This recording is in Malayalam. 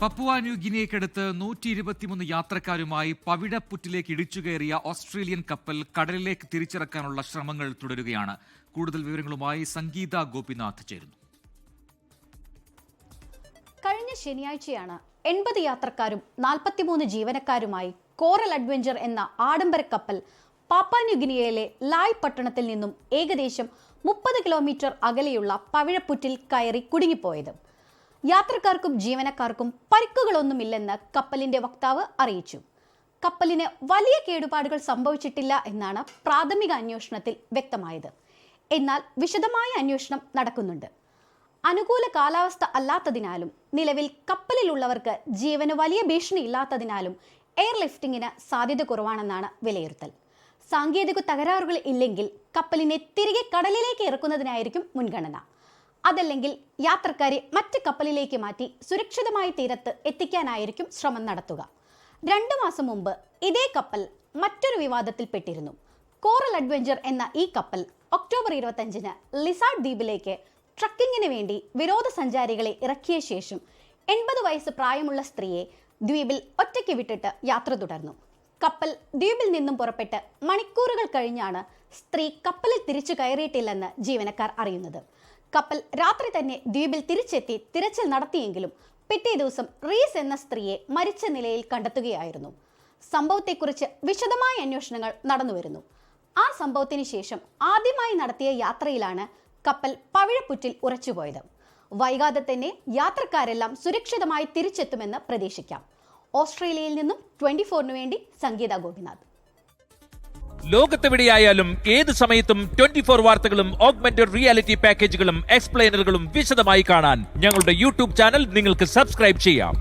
പപ്പുവ ന്യൂഗിനിയക്കടുത്ത് 123 യാത്രക്കാരുമായി പവിഴപ്പുറ്റിലേക്ക് ഇടിച്ചുകയറിയ ഓസ്ട്രേലിയൻ കപ്പൽ കടലിലേക്ക് തിരിച്ചിറക്കാനുള്ള ശ്രമങ്ങൾ തുടരുകയാണ്. കൂടുതൽ വിവരങ്ങളുമായി സംഗീത ഗോപിനാഥ് ചേരുന്നു. കഴിഞ്ഞ ശനിയാഴ്ചയാണ് 80 യാത്രക്കാരും 43 ജീവനക്കാരുമായി കോറൽ അഡ്വഞ്ചർ എന്ന ആഡംബര കപ്പൽ പാപ്പുവ ന്യൂഗിനിയയിലെ ലായ് പട്ടണത്തിൽ നിന്നും ഏകദേശം 30 കിലോമീറ്റർ അകലെയുള്ള പവിഴപ്പുറ്റിൽ കയറി കുടുങ്ങിപ്പോയത്. യാത്രക്കാർക്കും ജീവനക്കാർക്കും പരിക്കുകളൊന്നുമില്ലെന്ന് കപ്പലിന്റെ വക്താവ് അറിയിച്ചു. കപ്പലിന് വലിയ കേടുപാടുകൾ സംഭവിച്ചിട്ടില്ല എന്നാണ് പ്രാഥമിക അന്വേഷണത്തിൽ വ്യക്തമായത്. എന്നാൽ വിശദമായ അന്വേഷണം നടക്കുന്നുണ്ട്. അനുകൂല കാലാവസ്ഥ അല്ലാത്തതിനാലും നിലവിൽ കപ്പലിലുള്ളവർക്ക് ജീവന് വലിയ ഭീഷണിയില്ലാത്തതിനാലും എയർലിഫ്റ്റിംഗിന് സാധ്യത കുറവാണെന്നാണ് വിലയിരുത്തൽ. സാങ്കേതിക തകരാറുകൾ ഇല്ലെങ്കിൽ കപ്പലിനെ തിരികെ കടലിലേക്ക് ഇറക്കുന്നതിനായിരിക്കും മുൻഗണന. അതല്ലെങ്കിൽ യാത്രക്കാരെ മറ്റ് കപ്പലിലേക്ക് മാറ്റി സുരക്ഷിതമായ തീരത്ത് എത്തിക്കാനായിരിക്കും ശ്രമം നടത്തുക. 2 മാസം മുമ്പ് ഇതേ കപ്പൽ മറ്റൊരു വിവാദത്തിൽപ്പെട്ടിരുന്നു. കോറൽ അഡ്വഞ്ചർ എന്ന ഈ കപ്പൽ ഒക്ടോബർ 25-ന് ലിസാർഡ് ദ്വീപിലേക്ക് ട്രക്കിങ്ങിന് വേണ്ടി വിനോദസഞ്ചാരികളെ ഇറക്കിയ ശേഷം 80 വയസ്സ് പ്രായമുള്ള സ്ത്രീയെ ദ്വീപിൽ ഒറ്റയ്ക്ക് വിട്ടിട്ട് യാത്ര തുടർന്നു. കപ്പൽ ദ്വീപിൽ നിന്നും പുറപ്പെട്ട് മണിക്കൂറുകൾ കഴിഞ്ഞാണ് സ്ത്രീ കപ്പലിൽ തിരിച്ചു കയറിയിട്ടില്ലെന്ന് ജീവനക്കാർ അറിയുന്നത്. കപ്പൽ രാത്രി തന്നെ ദ്വീപിൽ തിരിച്ചെത്തി തിരച്ചിൽ നടത്തിയെങ്കിലും പിറ്റേ ദിവസം റീസ് എന്ന സ്ത്രീയെ മരിച്ച നിലയിൽ കണ്ടെത്തുകയായിരുന്നു. സംഭവത്തെക്കുറിച്ച് വിശദമായ അന്വേഷണങ്ങൾ നടന്നുവരുന്നു. ആ സംഭവത്തിന് ശേഷം ആദ്യമായി നടത്തിയ യാത്രയിലാണ് കപ്പൽ പവിഴപ്പുറ്റിൽ ഉറച്ചുപോയത്. വൈകാതെ തന്നെ യാത്രക്കാരെല്ലാം സുരക്ഷിതമായി തിരിച്ചെത്തുമെന്ന് പ്രതീക്ഷിക്കാം. ഓസ്ട്രേലിയയിൽ നിന്നും 24-ന് വേണ്ടി സംഗീത ഗോപിനാഥ്. ലോകത്തെവിടെയായാലും ഏത് സമയത്തും 24 വാർത്തകളും ഓഗ്മെന്റഡ് റിയാലിറ്റി പാക്കേജുകളും എക്സ്പ്ലെയിനറുകളും വിശദമായി കാണാൻ ഞങ്ങളുടെ യൂട്യൂബ് ചാനൽ നിങ്ങൾക്ക് സബ്സ്ക്രൈബ് ചെയ്യാം.